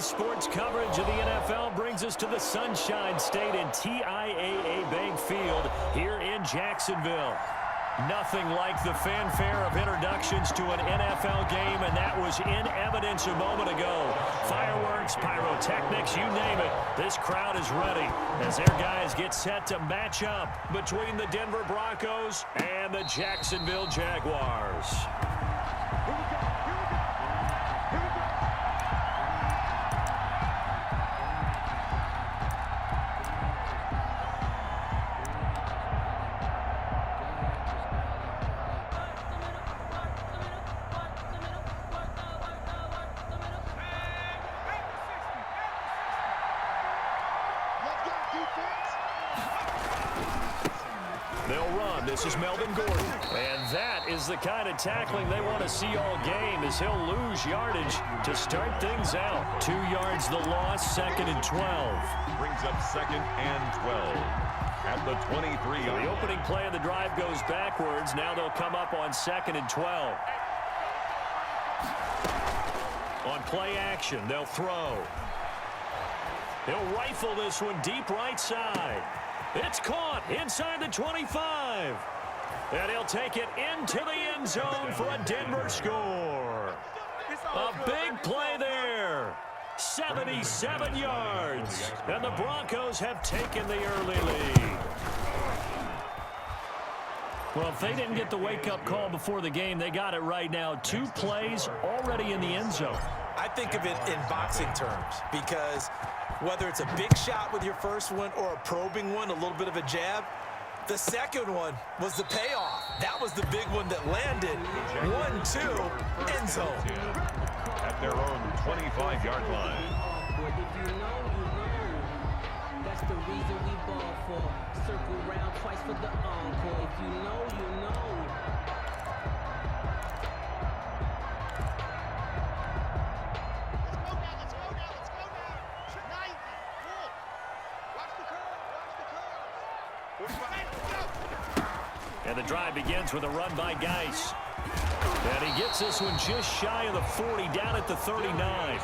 sports coverage of the NFL brings us to the Sunshine State and TIAA Bank Field here in Jacksonville. Nothing like the fanfare of introductions to an NFL game, and that was in evidence a moment ago. Fireworks, pyrotechnics, you name it. This crowd is ready as their guys get set to match up between the Denver Broncos and the Jacksonville Jaguars. They'll run. This is Melvin Gordon. And that is the kind of tackling they want to see all game, as he'll lose yardage to start things out. 2 yards the loss, 2nd and 12. Brings up 2nd and 12 at the 23-yard. The opening play of the drive goes backwards. Now they'll come up on 2nd and 12. On play action, they'll throw. He'll rifle this one deep right side. It's caught inside the 25. And he'll take it into the end zone for a Denver score. A big play there. 77 yards. And the Broncos have taken the early lead. Well, if they didn't get the wake-up call before the game, they got it right now. 2 plays already in the end zone. I think of it in boxing terms, because whether it's a big shot with your first one or a probing one, a little bit of a jab, the second one was the payoff. That was the big one that landed. 1-2, end zone. At their own 25-yard line. That's the reason we ball for. Circle round twice for the encore. If you know, you know. And the drive begins with a run by Jagz. And he gets this one just shy of the 40, down at the 39.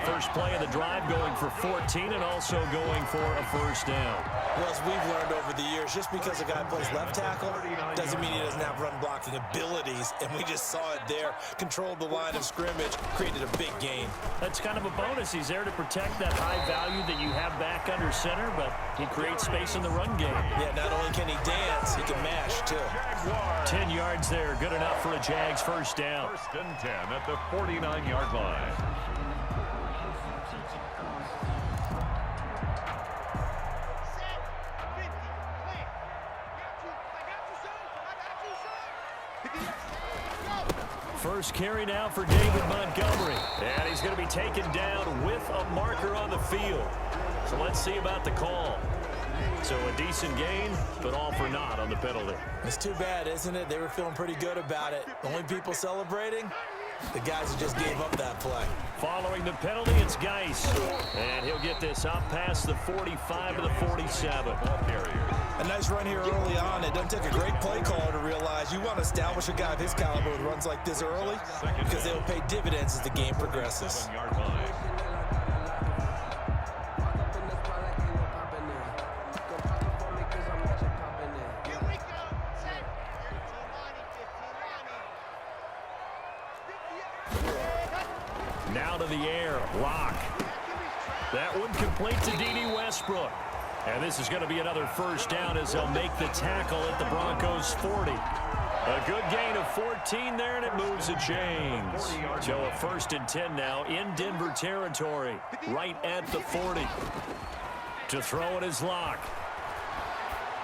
First play of the drive going for 14 and also going for a first down. Well, as we've learned over the years, just because a guy plays left tackle doesn't mean he doesn't have run blocking abilities. And we just saw it there. Controlled the line of scrimmage, created a big gain. That's kind of a bonus. He's there to protect that high value that you have back under center, but he creates space in the run game. Yeah, not only can he dance, he can mash, too. 10 yards there, good enough for a Jagz first down. 1st and 10 at the 49-yard line. First carry now for David Montgomery. And he's going to be taken down with a marker on the field. So let's see about the call. So a decent gain, but all for naught on the penalty. It's too bad, isn't it? They were feeling pretty good about it. The only people celebrating, the guys who just gave up that play. Following the penalty, it's Jagz. And he'll get this up past the 45 to the 47. A nice run here early on. It doesn't take a great play caller to realize you want to establish a guy of his caliber with runs like this early, because they'll pay dividends as the game progresses. Now to the air, Lock. That one complete to D.D. Westbrook. And this is going to be another first down as they'll make the tackle at the Broncos' 40. A good gain of 14 there, and it moves the chains. So a 1st and 10 now in Denver territory, right at the 40. To throw it is Lock.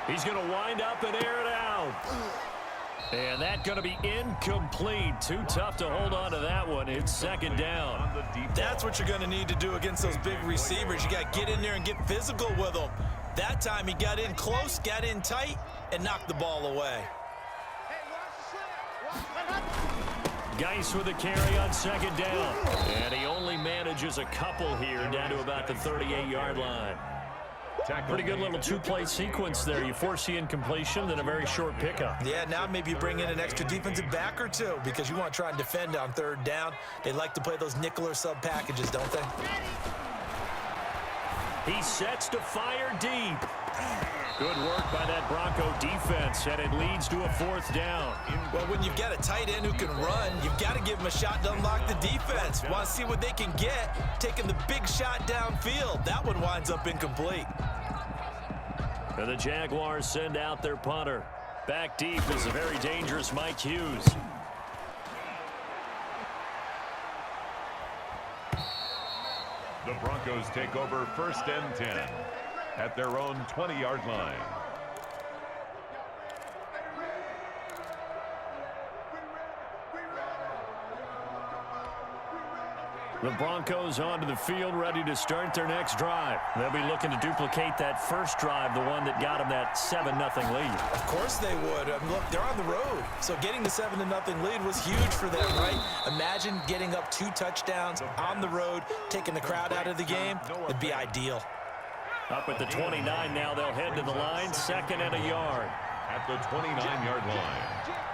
He's going to wind up and air it out. And that's going to be incomplete. Too tough to hold on to that one. It's 2nd down. That's what you're going to need to do against those big receivers. You got to get in there and get physical with them. That time he got in close, got in tight, and knocked the ball away. Jagz with a carry on 2nd down. And he only manages a couple here down to about the 38-yard line. Pretty good little 2-play sequence there. You force the incompletion, then a very short pickup. Yeah, now maybe you bring in an extra defensive back or two because you want to try and defend on 3rd down. They like to play those nickel or sub packages, don't they? He sets to fire deep. Good work by that Bronco defense, and it leads to a 4th down. Well, when you've got a tight end who can run, you've got to give him a shot to unlock the defense. Want to see what they can get, taking the big shot downfield. That one winds up incomplete. And the Jaguars send out their punter. Back deep is a very dangerous Mike Hughes. The Broncos take over 1st and 10 at their own 20-yard line. The Broncos onto the field, ready to start their next drive. They'll be looking to duplicate that first drive, the one that got them that 7-0 lead. Of course they would. Look, they're on the road. So getting the 7-0 lead was huge for them, right? Imagine getting up 2 touchdowns on the road, taking the crowd out of the game. It'd be ideal. Up at the 29 now, they'll head to the line, 2nd and a yard. At the 29-yard line.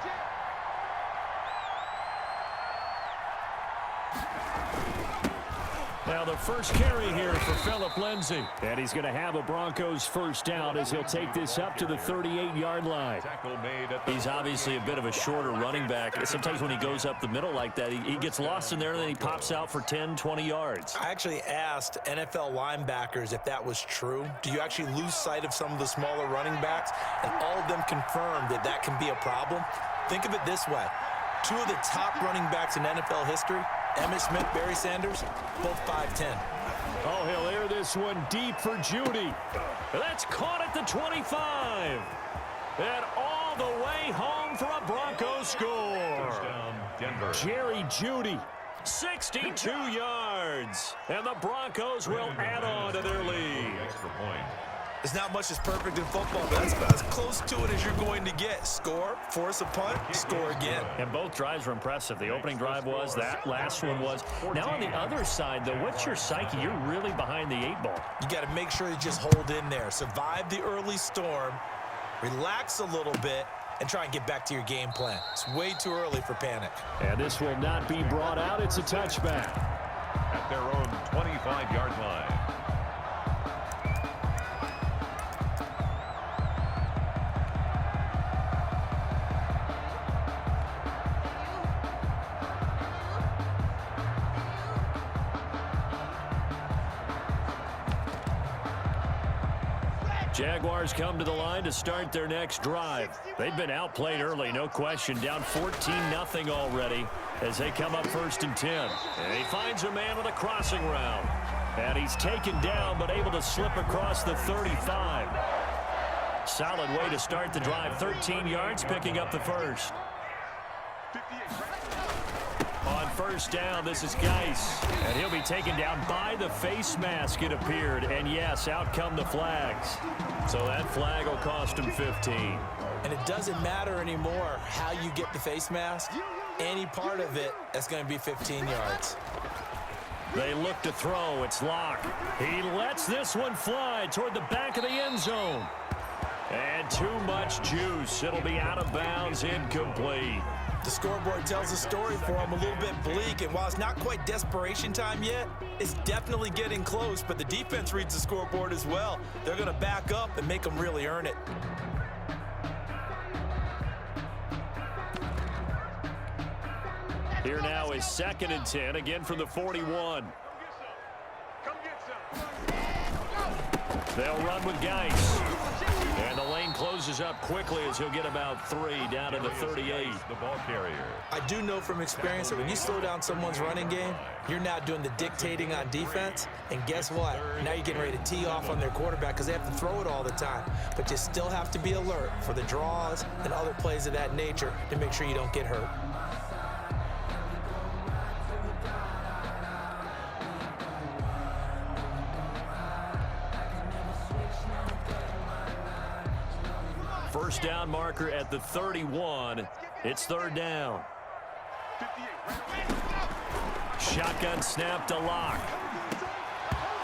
Now the first carry here for Phillip Lindsay. And he's going to have a Broncos 1st down as he'll take this up to the 38-yard line. He's obviously a bit of a shorter running back. Sometimes when he goes up the middle like that, he gets lost in there and then he pops out for 10, 20 yards. I actually asked NFL linebackers if that was true. Do you actually lose sight of some of the smaller running backs? And all of them confirmed that that can be a problem. Think of it this way. 2 of the top running backs in NFL history, Emmitt Smith, Barry Sanders, both 5'10". Oh, he'll air this one deep for Judy. That's caught at the 25. And all the way home for a Broncos score. Touchdown, Denver. Jerry Judy, 62 yards. And the Broncos will add on to their lead. Extra point. There's not much that's perfect in football, but that's about as close to it as you're going to get. Score, force a punt, score again. And both drives were impressive. The opening drive was, that last one was. Now on the other side, though, what's your psyche? You're really behind the 8 ball. You got to make sure you just hold in there. Survive the early storm, relax a little bit, and try and get back to your game plan. It's way too early for panic. And this will not be brought out. It's a touchback. At their own 25-yard line. Jaguars come to the line to start their next drive. They've been outplayed early, no question. Down 14-0 already as they come up 1st and 10. And he finds a man with a crossing route. And he's taken down but able to slip across the 35. Solid way to start the drive. 13 yards, picking up the first. On 1st down, this is Geis. And he'll be taken down by the face mask, it appeared. And yes, out come the flags. So that flag will cost him 15. And it doesn't matter anymore how you get the face mask. Any part of it, that's going to be 15 yards. They look to throw. It's Locke. He lets this one fly toward the back of the end zone. And too much juice. It'll be out of bounds, incomplete. The scoreboard tells a story for him, a little bit bleak, and while it's not quite desperation time yet, it's definitely getting close, but the defense reads the scoreboard as well. They're going to back up and make them really earn it. Here now is 2nd and 10, again from the 41. They'll run with Geis. And the lane closes up quickly as he'll get about 3 down to the 38. The ball carrier. I do know from experience that when you slow down someone's running game, you're now doing the dictating on defense. And guess what? Now you're getting ready to tee off on their quarterback because they have to throw it all the time. But you still have to be alert for the draws and other plays of that nature to make sure you don't get hurt. First down marker at the 31. It's 3rd down. Shotgun snap to Locke.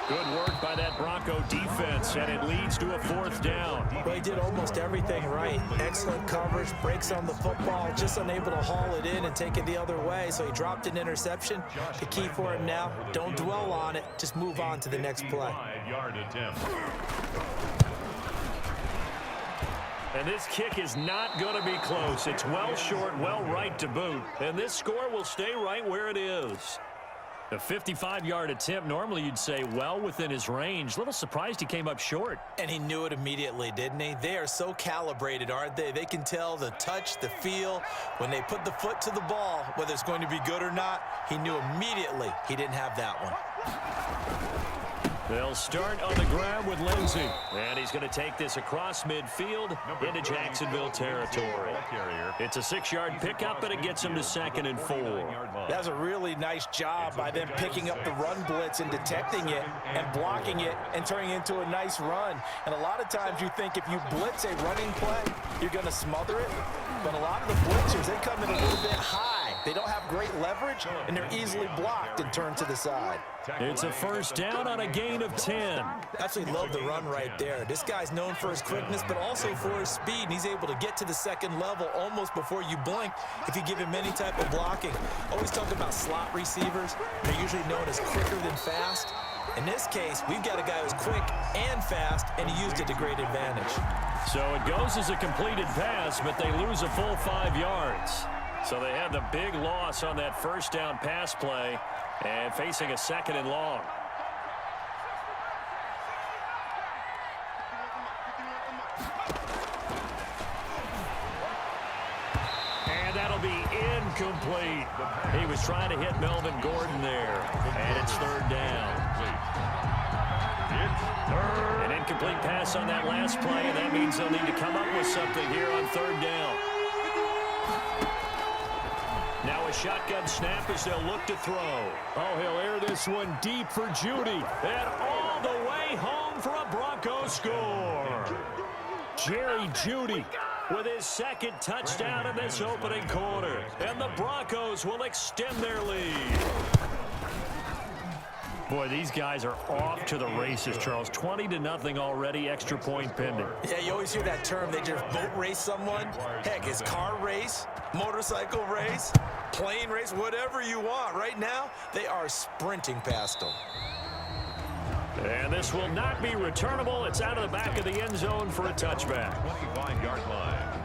Good work by that Bronco defense, and it leads to a 4th down. Well, he did almost everything right. Excellent coverage, breaks on the football, just unable to haul it in and take it the other way, so he dropped an interception. The key for him now, don't dwell on it, just move on to the next play. 5-yard attempt. And this kick is not going to be close. It's well short, well right to boot. And this score will stay right where it is. A 55-yard attempt, normally you'd say well within his range. Little surprised he came up short. And he knew it immediately, didn't he? They are so calibrated, aren't they? They can tell the touch, the feel. When they put the foot to the ball, whether it's going to be good or not, he knew immediately he didn't have that one. They'll start on the ground with Lindsey. And he's going to take this across midfield into Jacksonville territory. It's a 6-yard pickup, and it gets him to 2nd and 4. That's a really nice job by them picking up the run blitz and detecting it and blocking it and turning it into a nice run. And a lot of times you think if you blitz a running play, you're going to smother it. But a lot of the blitzers, they come in a little bit high. They don't have great leverage, and they're easily blocked and turned to the side. It's a 1st down on a gain of 10. Absolutely love the run right there. This guy's known for his quickness, but also for his speed. And he's able to get to the 2nd level almost before you blink if you give him any type of blocking. Always talk about slot receivers. They're usually known as quicker than fast. In this case, we've got a guy who's quick and fast, and he used it to great advantage. So it goes as a completed pass, but they lose a full 5 yards. So they had the big loss on that 1st down pass play and facing a 2nd and long. And that'll be incomplete. He was trying to hit Melvin Gordon there, and it's 3rd down. An incomplete pass on that last play, and that means they'll need to come up with something here on 3rd down. Now a shotgun snap as they'll look to throw. Oh, he'll air this one deep for Judy. And all the way home for a Broncos score. Jerry Judy with his 2nd touchdown in this opening quarter. And the Broncos will extend their lead. Boy, these guys are off to the races, Charles. 20-0 already, extra point pending. Yeah, you always hear that term. They just boat race someone. Heck, it's car race, motorcycle race, plane race, whatever you want. Right now, they are sprinting past them. And this will not be returnable. It's out of the back of the end zone for a touchback. 25-yard line.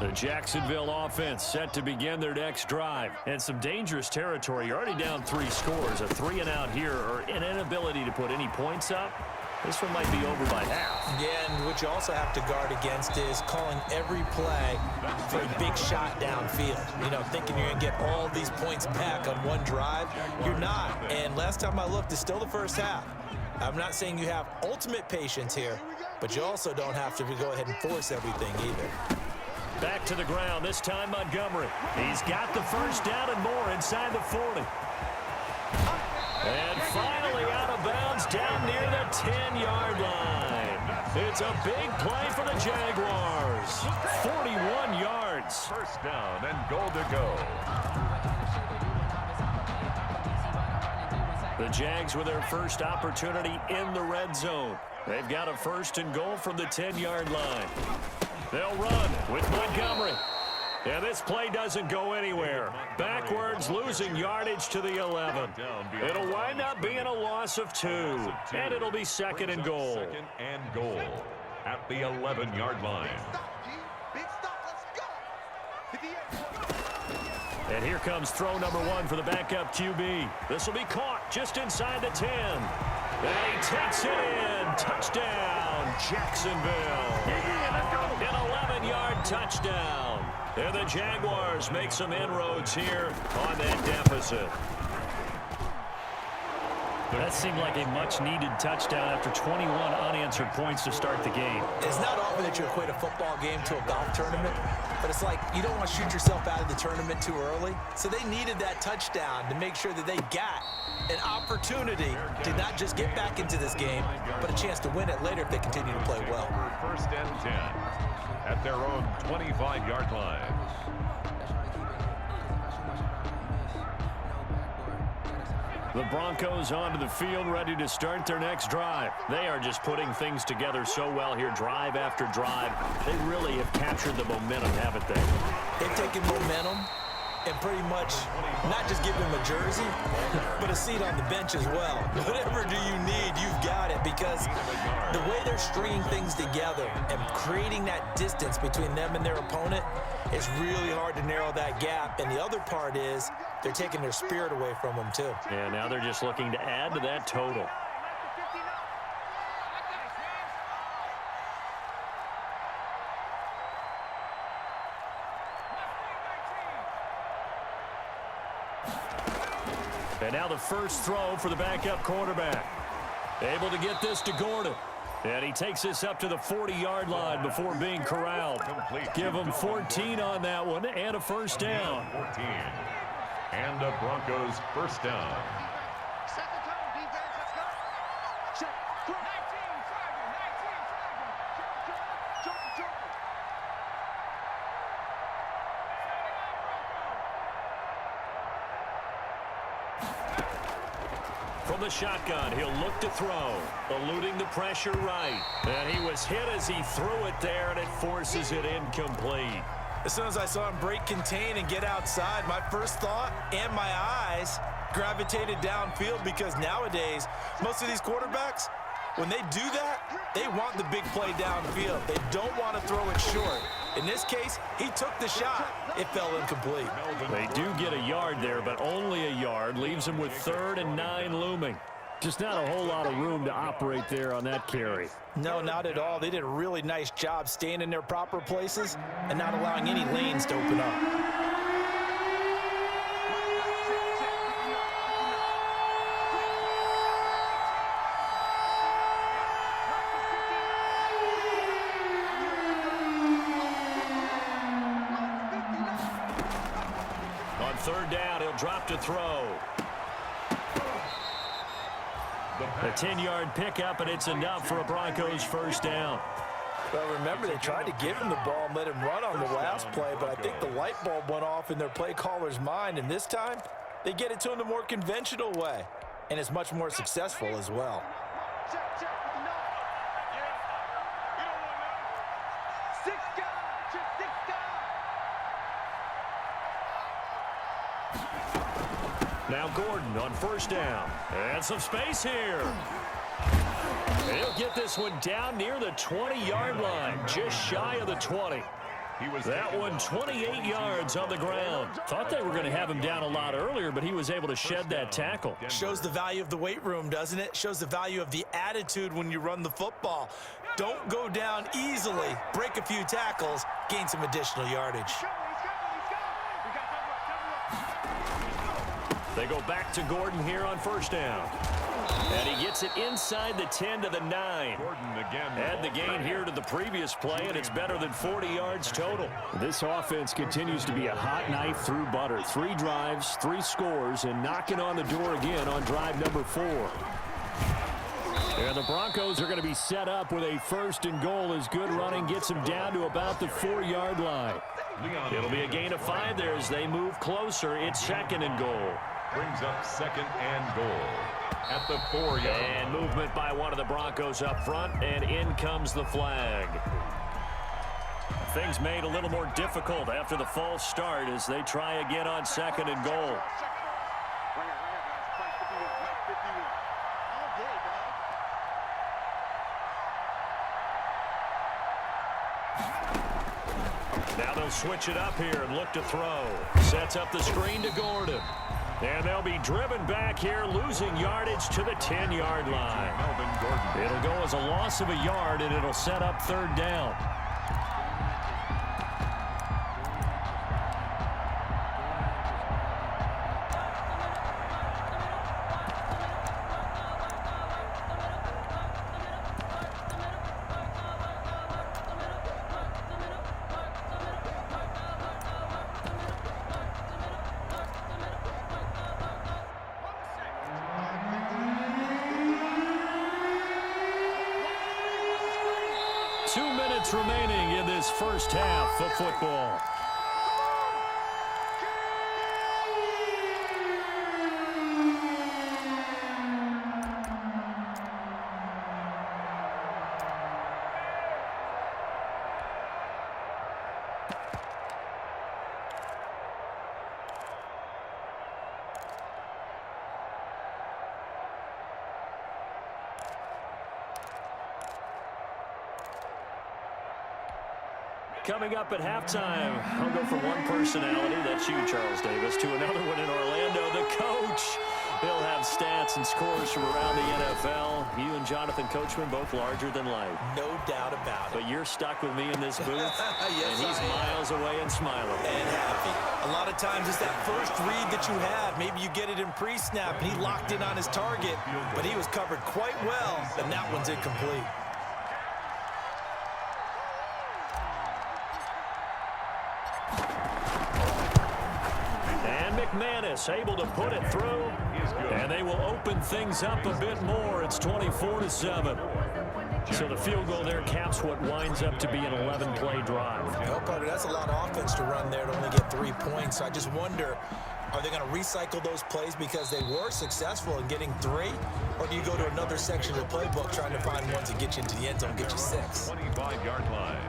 The Jacksonville offense set to begin their next drive. And some dangerous territory. You're already down 3 scores. A 3-and-out here, or an inability to put any points up. This one might be over by half. Yeah, and what you also have to guard against is calling every play for a big shot downfield. You know, thinking you're going to get all these points back on one drive. You're not. And last time I looked, it's still the 1st half. I'm not saying you have ultimate patience here, but you also don't have to go ahead and force everything either. Back to the ground, this time Montgomery. He's got the 1st down and more inside the 40. And finally out of bounds down near the 10-yard line. It's a big play for the Jaguars. 41 yards. 1st down and goal to go. The Jags with their first opportunity in the red zone. They've got a 1st and goal from the 10-yard line. They'll run with Montgomery. And this play doesn't go anywhere. Backwards, losing yardage to the 11. It'll wind up being a loss of 2. And it'll be 2nd and goal. 2nd and goal at the 11-yard line. And here comes throw number 1 for the backup QB. This will be caught just inside the 10. And he takes it in. Touchdown, Jacksonville. An 11-yard touchdown. And the Jaguars make some inroads here on that deficit. That seemed like a much-needed touchdown after 21 unanswered points to start the game. It's not often that you equate a football game to a golf tournament, but it's like you don't want to shoot yourself out of the tournament too early. So they needed that touchdown to make sure that they got an opportunity to not just get back into this game, but a chance to win it later if they continue to play well. 1st and 10 at their own 25-yard line. The Broncos onto the field, ready to start their next drive. They are just putting things together so well here, drive after drive. They really have captured the momentum, haven't they? They've taken momentum and pretty much not just give him a jersey, but a seat on the bench as well. Whatever do you need, you've got it, because the way they're stringing things together and creating that distance between them and their opponent is really hard to narrow that gap. And the other part is they're taking their spirit away from them too. And now they're just looking to add to that total. And now the first throw for the backup quarterback. Able to get this to Gordon. And he takes this up to the 40-yard line before being corralled. Give him 14 on that one and a first down. 14. And the Broncos first down. From the shotgun, he'll look to throw, eluding the pressure right. And he was hit as he threw it there, and it forces it incomplete. As soon as I saw him break contain and get outside, my first thought and my eyes gravitated downfield, because nowadays, most of these quarterbacks, when they do that, they want the big play downfield. They don't want to throw it short. In this case, he took the shot. It fell incomplete. They do get a yard there, but only a yard. Leaves them with 3rd and 9 looming. Just not a whole lot of room to operate there on that carry. No, not at all. They did a really nice job staying in their proper places and not allowing any lanes to open up. On 3rd down, he'll drop to throw. A 10-yard pickup, and it's enough for a Broncos first down. Well, remember, they tried to give him the ball and let him run on the last play, but I think the light bulb went off in their play caller's mind, and this time they get it to him the more conventional way, and it's much more successful as well. Now Gordon on 1st down. And some space here. He'll get this one down near the 20-yard line, just shy of the 20. That one 28 yards on the ground. Thought they were going to have him down a lot earlier, but he was able to shed that tackle. Shows the value of the weight room, doesn't it? Shows the value of the attitude when you run the football. Don't go down easily. Break a few tackles, gain some additional yardage. They go back to Gordon here on 1st down. And he gets it inside the 10 to the 9. Gordon again. Add the gain here to the previous play, and it's better than 40 yards total. This offense continues to be a hot knife through butter. 3 drives, 3 scores, and knocking on the door again on drive number 4. And the Broncos are going to be set up with a 1st and goal as good running gets them down to about the 4-yard line. It'll be a gain of 5 there as they move closer. It's 2nd and goal. Brings up 2nd and goal at the 4-yard line. And movement by one of the Broncos up front, and in comes the flag. Things made a little more difficult after the false start as they try again on 2nd and goal. Now they'll switch it up here and look to throw. Sets up the screen to Gordon. And they'll be driven back here, losing yardage to the 10-yard line. It'll go as a loss of a yard, and it'll set up 3rd down. Remaining in this first half of football. Coming up at halftime, I'll go from one personality, that's you, Charles Davis, to another one in Orlando, the coach. He'll have stats and scores from around the NFL. You and Jonathan Coachman both larger than life. No doubt about it. But you're stuck with me in this booth, Yes, and he's miles away and smiling. And happy. A lot of times it's that first read that you have. Maybe you get it in pre-snap, and he locked in on his target, but he was covered quite well, and that one's incomplete. McManus able to put it through, and they will open things up a bit more. It's 24-7. So the field goal there caps what winds up to be an 11-play drive. Well, Carter, that's a lot of offense to run there to only get 3 points. I just wonder, are they going to recycle those plays because they were successful in getting 3? Or do you go to another section of the playbook trying to find ones that get you into the end zone, get you 6? 25-yard line.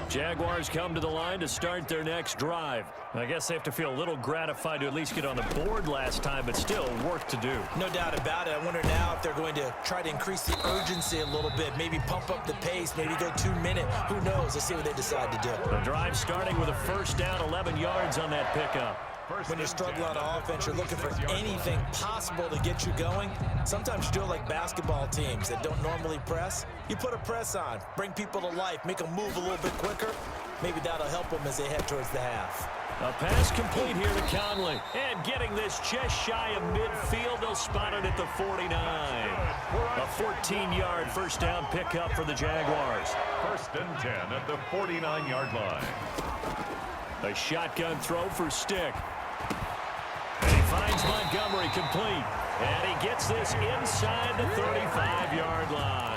Jaguars come to the line to start their next drive. I guess they have to feel a little gratified to at least get on the board last time, but still work to do. No doubt about it. I wonder now if they're going to try to increase the urgency a little bit, maybe pump up the pace, maybe go 2 minute. Who knows? Let's see what they decide to do. The drive starting with a first down, 11 yards on that pickup. When you're struggling on offense, you're looking for anything possible to get you going. Sometimes you do it like basketball teams that don't normally press. You put a press on, bring people to life, make them move a little bit quicker. Maybe that'll help them as they head towards the half. A pass complete here to Conley. And getting this just shy of midfield, they'll spot it at the 49. A 14-yard first down pickup for the Jaguars. First and 10 at the 49-yard line. A shotgun throw for Stick. And he finds Montgomery complete. And he gets this inside the 35-yard line.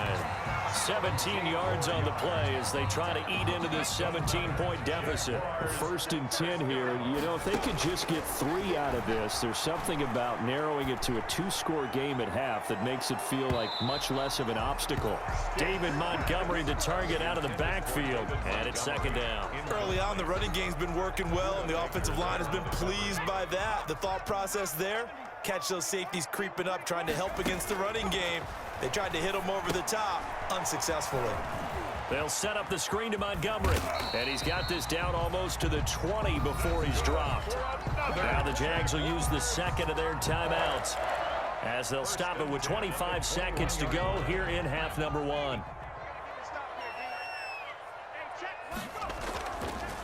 17 yards on the play as they try to eat into this 17-point deficit. First and 10 here. You know, if they could just get 3 out of this, there's something about narrowing it to a 2-score game at half that makes it feel like much less of an obstacle. David Montgomery, the target out of the backfield. And it's second down. Early on, the running game's been working well, and the offensive line has been pleased by that. The thought process there, catch those safeties creeping up, trying to help against the running game. They tried to hit him over the top, unsuccessfully. They'll set up the screen to Montgomery. And he's got this down almost to the 20 before he's dropped. Now the Jags will use the second of their timeouts as they'll stop it with 25 seconds to go here in half number 1.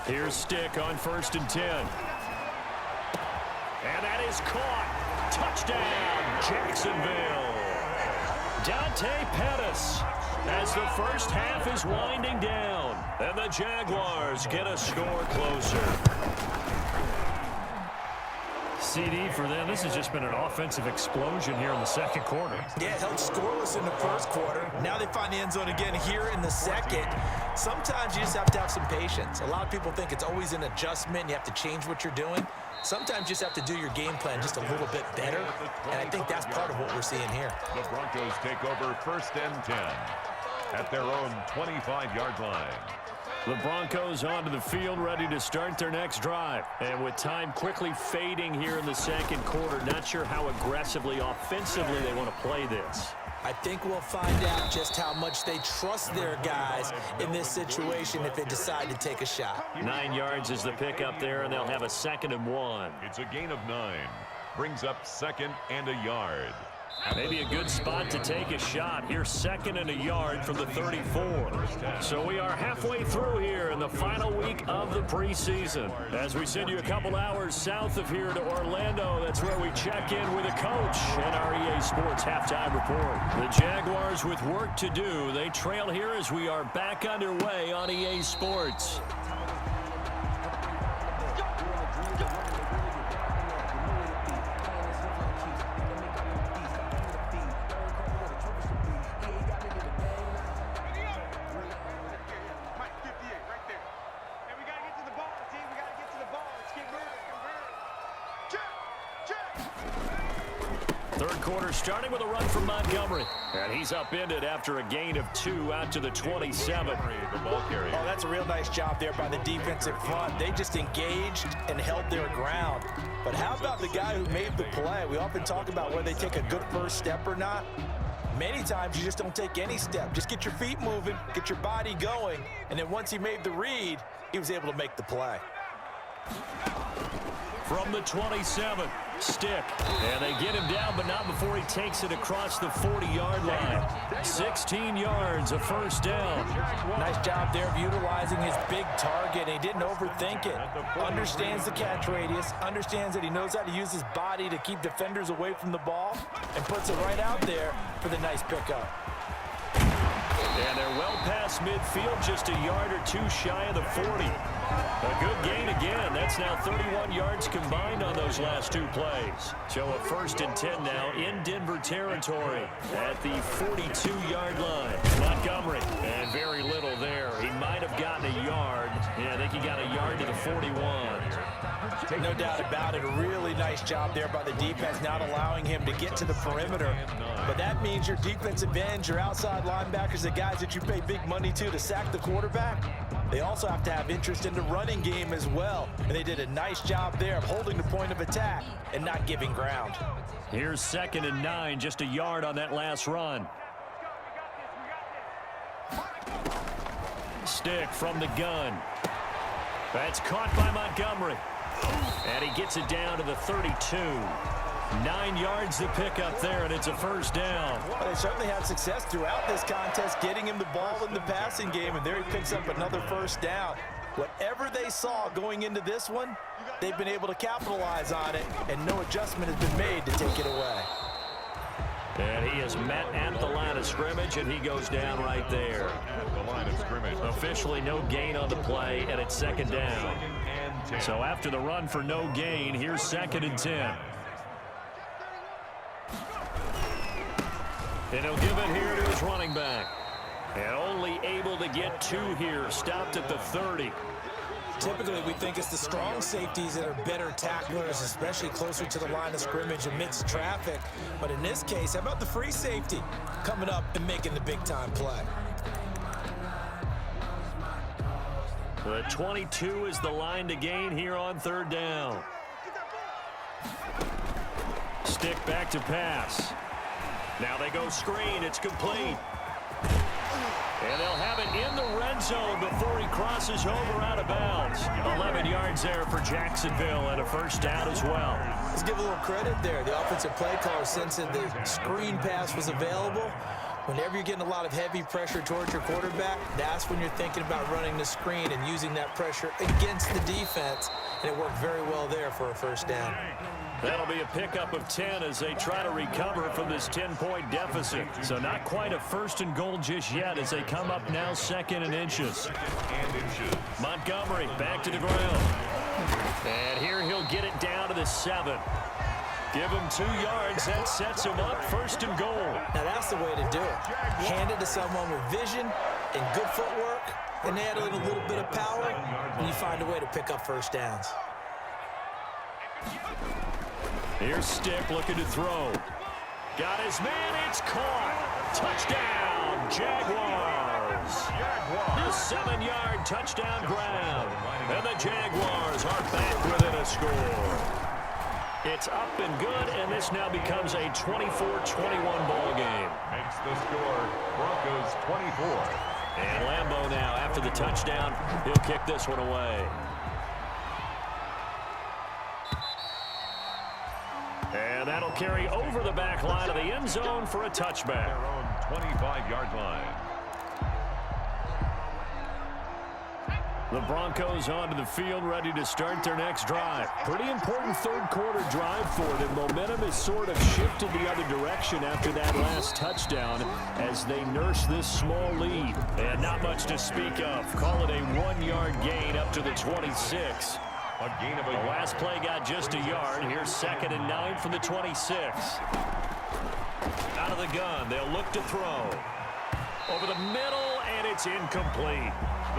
Here's Stick on first and 10. And that is caught. Touchdown, Jacksonville. Dante Pettis as the first half is winding down. And the Jaguars get a score closer. CD for them. This has just been an offensive explosion here in the second quarter. Yeah, held scoreless in the first quarter. Now they find the end zone again here in the second. Sometimes you just have to have some patience. A lot of people think it's always an adjustment. You have to change what you're doing. Sometimes you just have to do your game plan just a little bit better, and I think that's part of what we're seeing here. The Broncos take over first and 10 at their own 25-yard line. The Broncos onto the field, ready to start their next drive. And with time quickly fading here in the second quarter, not sure how aggressively, offensively they want to play this. I think we'll find out just how much they trust their guys in this situation if they decide to take a shot. 9 yards is the pickup there, and they'll have a 2nd and 1. It's a gain of 9. Brings up 2nd and a yard. Maybe a good spot to take a shot. Here's 2nd and a yard from the 34. So we are halfway through here in the final week of the preseason. As we send you a couple hours south of here to Orlando, that's where we check in with a coach and our EA Sports halftime report. The Jaguars with work to do. They trail here as we are back underway on EA Sports. Third quarter starting with a run from Montgomery. And he's upended after a gain of 2 out to the 27. The ball carrier. Oh, that's a real nice job there by the defensive front. They just engaged and held their ground. But how about the guy who made the play? We often talk about whether they take a good first step or not. Many times you just don't take any step. Just get your feet moving, get your body going, and then once he made the read, he was able to make the play. From the 27, Stick. And they get him down, but not before he takes it across the 40-yard line. 16 yards, a first down. Nice job there of utilizing his big target. He didn't overthink it. Understands the catch radius, understands that he knows how to use his body to keep defenders away from the ball, and puts it right out there for the nice pickup. And they're well past midfield, just a yard or 2 shy of the 40. A good gain again. That's now 31 yards combined on those last 2 plays. So a 1st and 10 now in Denver territory at the 42-yard line. Montgomery, and very little there. He might have gotten a yard. Yeah, I think he got a yard to the 41. No doubt about it. A really nice job there by the defense, not allowing him to get to the perimeter. But that means your defensive ends, your outside linebackers, the guys that you pay big money to sack the quarterback, they also have to have interest in the running game as well. And they did a nice job there of holding the point of attack and not giving ground. Here's 2nd and 9, just a yard on that last run. Stick from the gun. That's caught by Montgomery. And he gets it down to the 32. 9 yards to pick up there, and it's a first down. Well, they certainly had success throughout this contest, getting him the ball in the passing game, and there he picks up another first down. Whatever they saw going into this one, they've been able to capitalize on it, and no adjustment has been made to take it away. And he is met at the line of scrimmage, and he goes down right there. At the line of scrimmage. Officially no gain on the play, and it's 2nd down. So after the run for no gain, here's 2nd and 10. And he'll give it here to his running back. And only able to get 2 here, stopped at the 30. Typically, we think it's the strong safeties that are better tacklers, especially closer to the line of scrimmage amidst traffic. But in this case, how about the free safety coming up and making the big-time play? The 22 is the line to gain here on 3rd down. Stick back to pass. Now they go screen. It's complete. And they'll have it in the red zone before he crosses over out of bounds. 11 yards there for Jacksonville and a first down as well. Let's give a little credit there. The offensive play caller sensing the screen pass was available. Whenever you're getting a lot of heavy pressure towards your quarterback, that's when you're thinking about running the screen and using that pressure against the defense. And it worked very well there for a first down. That'll be a pickup of 10 as they try to recover from this 10-point deficit. So not quite a 1st and goal just yet as they come up now 2nd and inches. Montgomery back to the ground. And here he'll get it down to the 7. Give him 2 yards. That sets him up 1st and goal. Now that's the way to do it. Hand it to someone with vision and good footwork, and add in a little bit of power, and you find a way to pick up first downs. Here's Stick looking to throw. Got his man. It's caught. Touchdown, Jaguars. The 7-yard touchdown grab. And the Jaguars are back within a score. It's up and good, and this now becomes a 24-21 ball game. Makes the score Broncos 24. And Lambeau now, after the touchdown, he'll kick this one away. And that'll carry over the back line of the end zone for a touchback. Their own 25-yard line. The Broncos onto the field, ready to start their next drive. Pretty important 3rd quarter drive for them. Momentum has sort of shifted the other direction after that last touchdown as they nurse this small lead. And not much to speak of. Call it a 1-yard gain up to the 26. A gain of The last play got just a yard. Here's 2nd and 9 from the 26. Out of the gun, they'll look to throw. over the middle, and it's incomplete.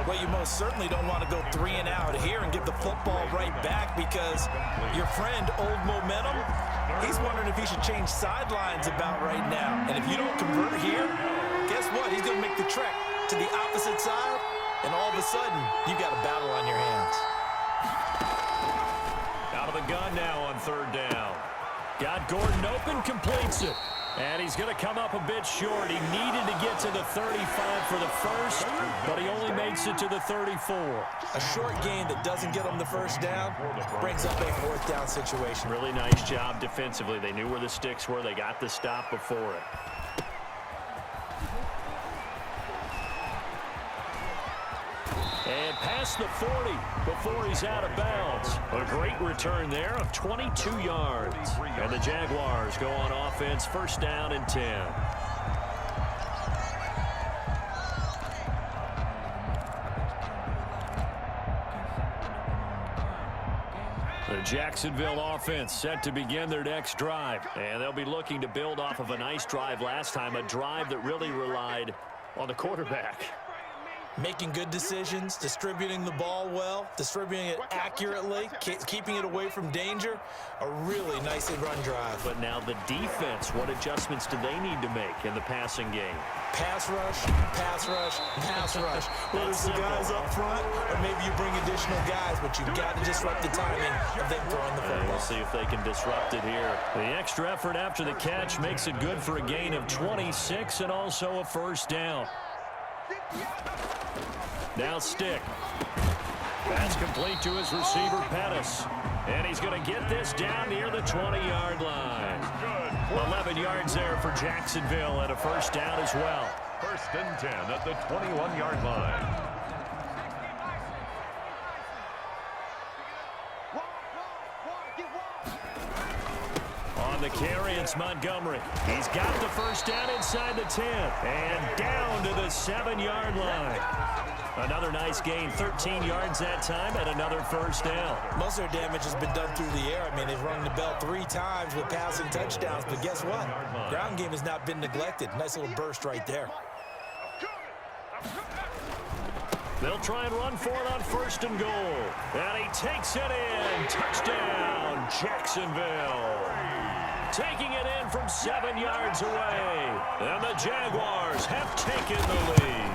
Well, you most certainly don't want to go 3 and out here and give the football right back because your friend, Old Momentum, he's wondering if he should change sidelines about right now. And if you don't convert here, guess what? He's going to make the trek to the opposite side, and all of a sudden, you've got a battle on your hands. Out of the gun now on 3rd down. Got Gordon open, completes it. And he's going to come up a bit short. He needed to get to the 35 for the first, but he only makes it to the 34. A short gain that doesn't get him the first down brings up a 4th down situation. Really nice job defensively. They knew where the sticks were. They got the stop before it. And past the 40 before he's out of bounds. A great return there of 22 yards. And the Jaguars go on offense, 1st down and 10. The Jacksonville offense set to begin their next drive. And they'll be looking to build off of a nice drive last time, a drive that really relied on the quarterback. Making good decisions, distributing the ball well, distributing it accurately, keeping it away from danger. A really nicely run drive. But now the defense, what adjustments do they need to make in the passing game? Pass rush, pass rush, pass rush. Whether it's the guys up front or maybe you bring additional guys, but you've got to disrupt the timing of them throwing the football. We'll see if they can disrupt it here. The extra effort after the catch makes it good for a gain of 26 and also a 1st down. Now Stick. Pass complete to his receiver, Pettis. And he's going to get this down near the 20-yard line. 11 yards there for Jacksonville and a 1st down as well. 1st and 10 at the 21-yard line. On the carry, it's Montgomery. He's got the 1st down inside the 10 and down to the 7-yard line. Another nice gain, 13 yards that time, and another 1st down. Most of their damage has been done through the air. I mean, they've rung the bell 3 times with passing touchdowns, but guess what? Ground game has not been neglected. Nice little burst right there. They'll try and run for it on 1st and goal. And he takes it in. Touchdown, Jacksonville. Taking it in from 7 yards away. And the Jaguars have taken the lead.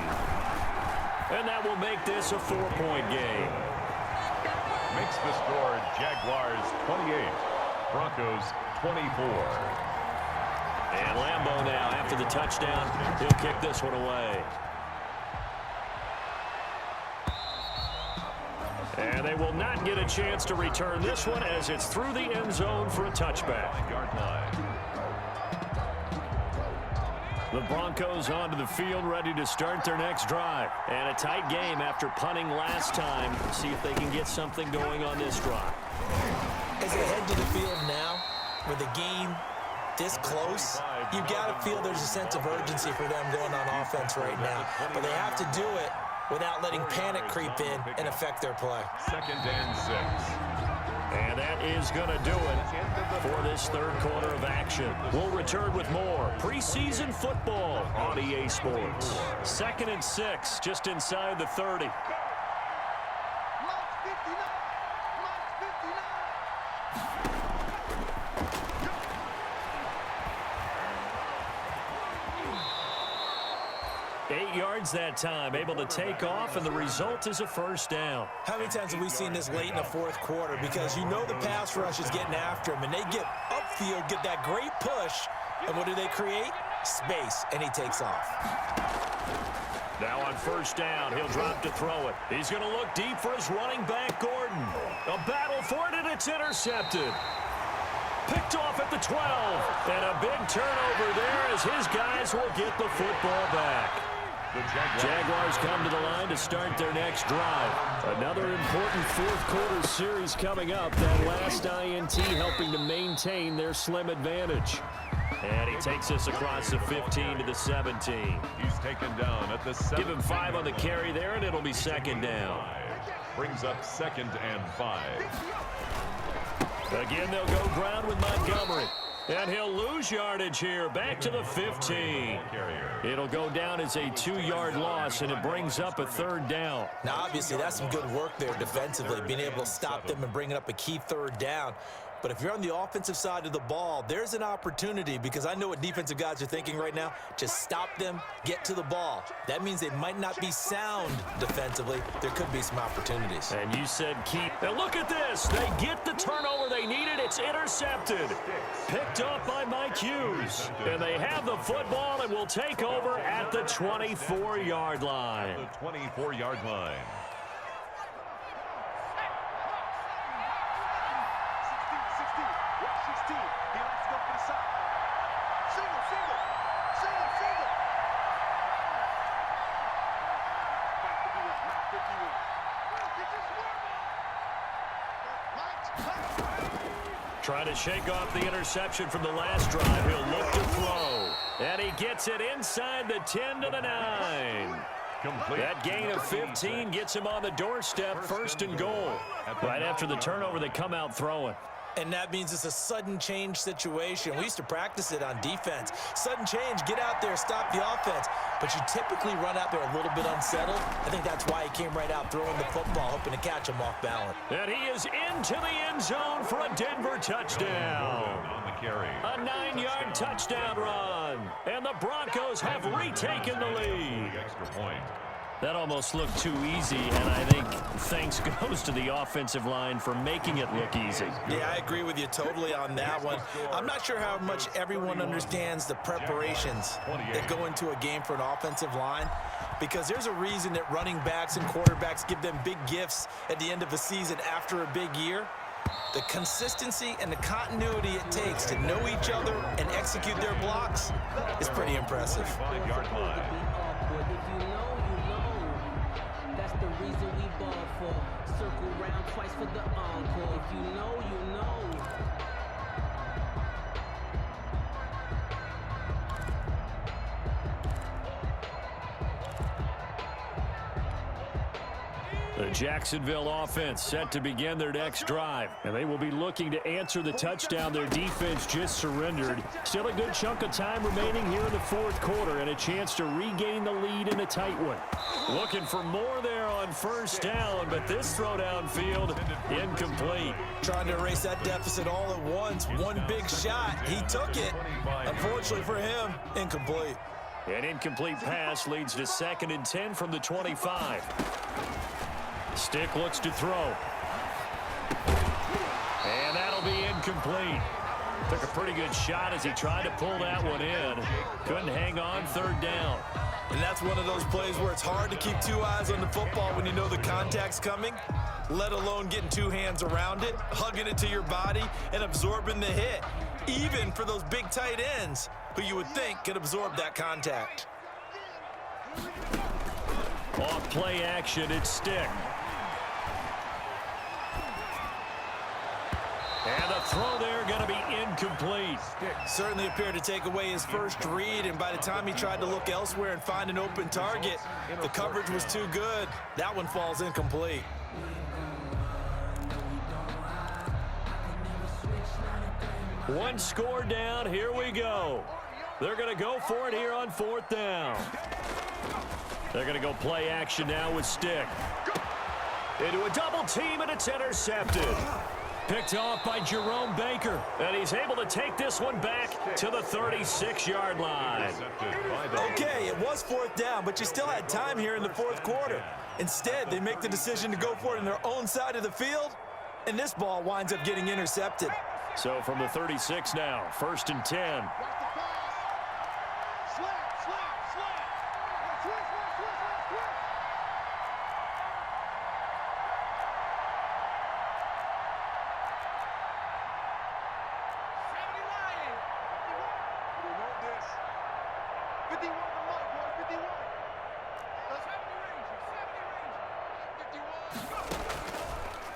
And that will make this a 4-point game. Makes the score Jaguars 28, Broncos 24. And Lambeau now, after the touchdown, he'll kick this one away. And they will not get a chance to return this one as it's through the end zone for a touchback. The Broncos onto the field, ready to start their next drive. And a tight game after punting last time. See if they can get something going on this drive. As they head to the field now, with the game this close, you've got to feel there's a sense of urgency for them going on offense right now. But they have to do it without letting panic creep in and affect their play. 2nd and 6. And that is going to do it for this 3rd quarter of action. We'll return with more preseason football on EA Sports. 2nd and 6, just inside the 30. 8 yards that time, able to take off, and the result is a 1st down. How many times have we seen this late in the 4th quarter? Because you know the pass rush is getting after him, and they get upfield, get that great push, and what do they create? Space, and he takes off. Now on 1st down, he'll drop to throw it. He's going to look deep for his running back, Gordon. A battle for it, and it's intercepted. Picked off at the 12, and a big turnover there as his guys will get the football back. The Jaguars come to the line to start their next drive. Another important 4th quarter series coming up. That last INT helping to maintain their slim advantage. And he takes this across the 15 to the 17. He's taken down at the 7. Give him 5 on the carry there, and it'll be 2nd down. Brings up 2nd and 5. Again, they'll go ground with Montgomery. And he'll lose yardage here, back to the 15. It'll go down as a 2-yard loss, and it brings up a 3rd down. Now, obviously, that's some good work there defensively, being able to stop them and bringing up a key 3rd down. But if you're on the offensive side of the ball, there's an opportunity, because I know what defensive guys are thinking right now. Just stop them, get to the ball. That means they might not be sound defensively. There could be some opportunities. And you said keep. And look at this. They get the turnover they needed. It's intercepted. Picked up by Mike Hughes. And they have the football and will take over at the 24-yard line. The 24-yard line. Trying to shake off the interception from the last drive. He'll look to throw. And he gets it inside the 10 to the 9. That gain of 15 gets him on the doorstep, 1st and goal. Right after the turnover, they come out throwing. And that means it's a sudden change situation. We used to practice it on defense. Sudden change, get out there, stop the offense. But you typically run out there a little bit unsettled. I think that's why he came right out throwing the football, hoping to catch him off balance. And he is into the end zone for a Denver touchdown. On the carry. A 9-yard touchdown run. And the Broncos have retaken the lead. Extra point. That almost looked too easy, and I think thanks goes to the offensive line for making it look easy. Yeah, I agree with you totally on that one. I'm not sure how much everyone understands the preparations that go into a game for an offensive line, because there's a reason that running backs and quarterbacks give them big gifts at the end of the season after a big year. The consistency and the continuity it takes to know each other and execute their blocks is pretty impressive. 5-yard line. That's the reason we ball for. Circle round twice for the encore. If you know, you know. The Jacksonville offense set to begin their next drive, and they will be looking to answer the touchdown their defense just surrendered. Still a good chunk of time remaining here in the 4th quarter, and a chance to regain the lead in a tight one. Looking for more there on 1st down, but this throw downfield incomplete. Trying to erase that deficit all at once. One big shot. He took it. Unfortunately for him, incomplete. An incomplete pass leads to 2nd and 10 from the 25. Stick looks to throw. And that'll be incomplete. Took a pretty good shot as he tried to pull that one in. Couldn't hang on, 3rd down. And that's one of those plays where it's hard to keep 2 eyes on the football when you know the contact's coming, let alone getting 2 hands around it, hugging it to your body, and absorbing the hit. Even for those big tight ends who you would think could absorb that contact. Off play action, it's Stick. And the throw there going to be incomplete. Certainly appeared to take away his first read, and by the time he tried to look elsewhere and find an open target, the coverage was too good. That one falls incomplete. One score down, here we go. They're going to go for it here on 4th down. They're going to go play action now with Stick. Into a double team, and it's intercepted. Picked off by Jerome Baker, and he's able to take this one back to the 36-yard line. Okay, it was 4th down, but you still had time here in the 4th quarter. Instead, they make the decision to go for it in their own side of the field, and this ball winds up getting intercepted. So from the 36 now, 1st and 10.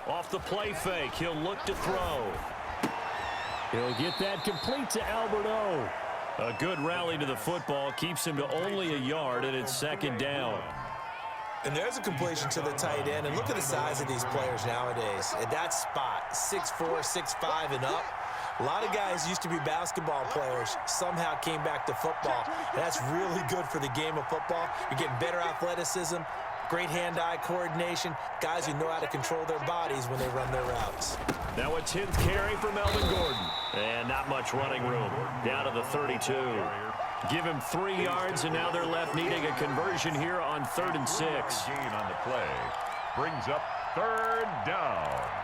Off the play fake, he'll look to throw. He'll get that complete to Alberto. A good rally to the football keeps him to only a yard, and it's 2nd down. And there's a completion to the tight end, and look at the size of these players nowadays. At that spot, 6'4", 6'5", and up. A lot of guys used to be basketball players, somehow came back to football. And that's really good for the game of football. You're getting better athleticism, great hand-eye coordination, guys who know how to control their bodies when they run their routes. Now a 10th carry for Melvin Gordon. And not much running room. Down to the 32. Give him 3 yards, and now they're left needing a conversion here on 3rd and 6. Gain on the play brings up 3rd down.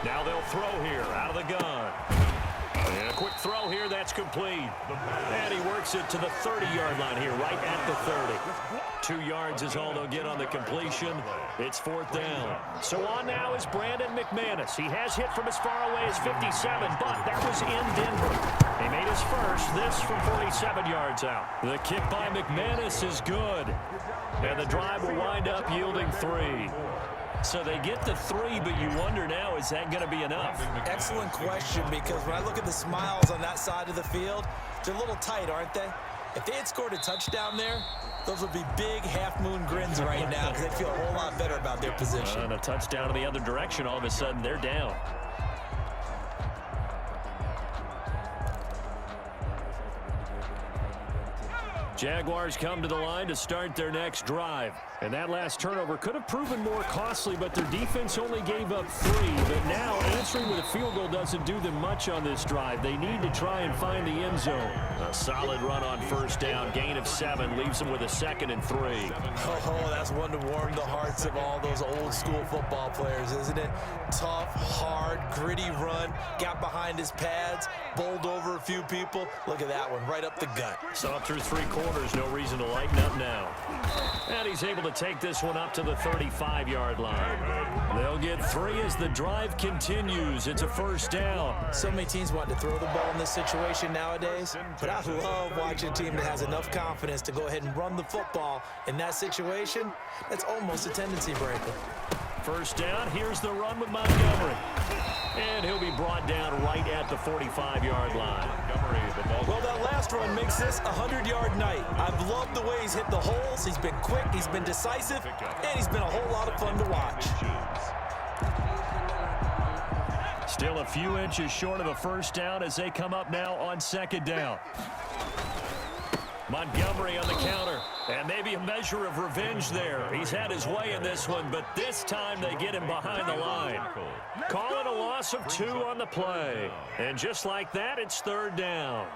Now they'll throw here out of the gun. And a quick throw here, that's complete. And he works it to the 30-yard line here, right at the 30. 2 yards is all they'll get on the completion. It's 4th down. So on now is Brandon McManus. He has hit from as far away as 57, but that was in Denver. He made his first, this from 47 yards out. The kick by McManus is good. And the drive will wind up yielding 3. So they get the 3, but you wonder now, is that going to be enough? Excellent question, because when I look at the smiles on that side of the field, they're a little tight, aren't they? If they had scored a touchdown there, those would be big half-moon grins right now because they feel a whole lot better about their position. And a touchdown in the other direction, all of a sudden they're down. Jaguars come to the line to start their next drive. And that last turnover could have proven more costly, but their defense only gave up 3. But now answering with a field goal doesn't do them much on this drive. They need to try and find the end zone. A solid run on 1st down. Gain of 7 leaves them with a 2nd and 3. Oh, that's one to warm the hearts of all those old-school football players, isn't it? Tough, hard, gritty run. Got behind his pads, bowled over a few people. Look at that one, right up the gut. Saw through 3 quarters, no reason to lighten up now. And he's able to take this one up to the 35-yard line. They'll get 3 as the drive continues. It's a 1st down. So many teams want to throw the ball in this situation nowadays, but I love watching a team that has enough confidence to go ahead and run the football in that situation. That's almost a tendency breaker. 1st down, here's the run with Montgomery. And he'll be brought down right at the 45-yard line. Well, that last run makes this a 100-yard night. I've loved the way he's hit the holes. He's been quick, he's been decisive, and he's been a whole lot of fun to watch. Still a few inches short of a 1st down as they come up now on 2nd down. Montgomery on the counter, and maybe a measure of revenge there. He's had his way in this one, but this time they get him behind the line. Call it a loss of 2 on the play. And just like that, it's 3rd down.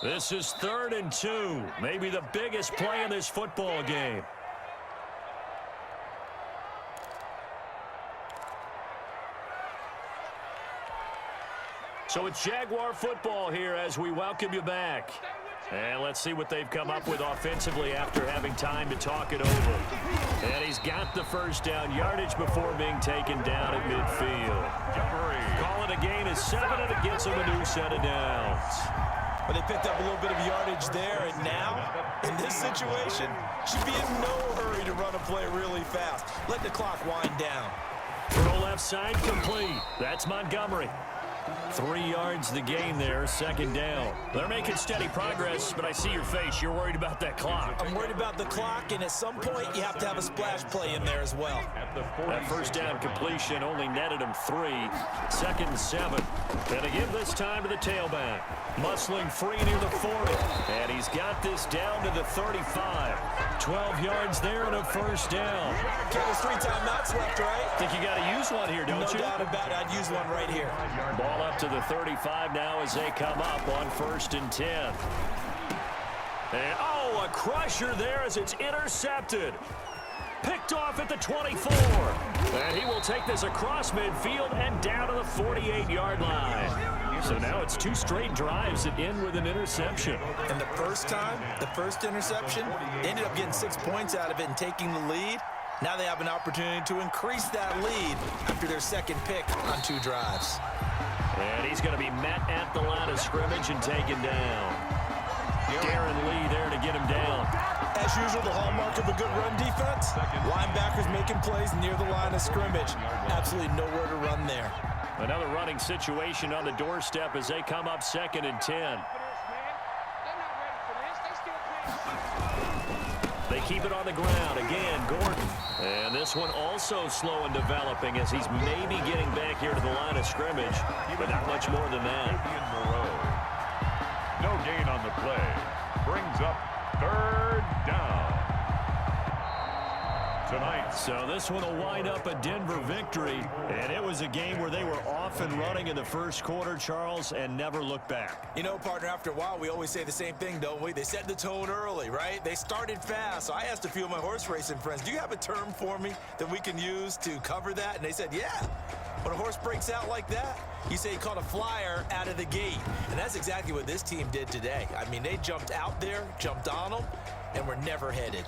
This is 3rd and 2, maybe the biggest play in this football game. So it's Jaguar football here as we welcome you back. And let's see what they've come up with offensively after having time to talk it over. And he's got the 1st down yardage before being taken down at midfield. Call it a gain of 7, and it gets him a new set of downs. But they picked up a little bit of yardage there, and now, in this situation, should be in no hurry to run a play really fast. Let the clock wind down. Throw left side complete. That's Montgomery. 3 yards the gain there, 2nd down. They're making steady progress, but I see your face. You're worried about that clock. I'm worried about the clock, and at some point, you have to have a splash play in there as well. That 1st down completion only netted him 3. 2nd and 7. And again this time to the tailback. Muscling free near the 40. And he's got this down to the 35. 12 yards there and a 1st down. Okay, there's 3 timeouts left, right? Think you got to use one here, don't you? No doubt about it. I'd use one right here. Ball up to the 35 now as they come up on 1st and 10. And, oh, a crusher there as it's intercepted. Picked off at the 24. And he will take this across midfield and down to the 48-yard line. So now it's 2 straight drives that end with an interception. And the first time, the first interception, they ended up getting 6 points out of it and taking the lead. Now they have an opportunity to increase that lead after their 2nd pick on 2 drives. And he's going to be met at the line of scrimmage and taken down. Darren Lee there to get him down. As usual, the hallmark of a good run defense, linebackers making plays near the line of scrimmage. Absolutely nowhere to run there. Another running situation on the doorstep as they come up 2nd and 10. They keep it on the ground. Again, Gordon. And this one also slow in developing as he's maybe getting back here to the line of scrimmage, but not much more than that. No gain on the play. Brings up 3rd down. Tonight. So this one will wind up a Denver victory, and it was a game where they were off and running in the first quarter, Charles, and never looked back. You know, partner, after a while, we always say the same thing, don't we? They set the tone early, right? They started fast. So I asked a few of my horse racing friends, do you have a term for me that we can use to cover that? And they said, yeah. When a horse breaks out like that, you say he caught a flyer out of the gate. And that's exactly what this team did today. I mean, they jumped out there, jumped on them, and were never headed.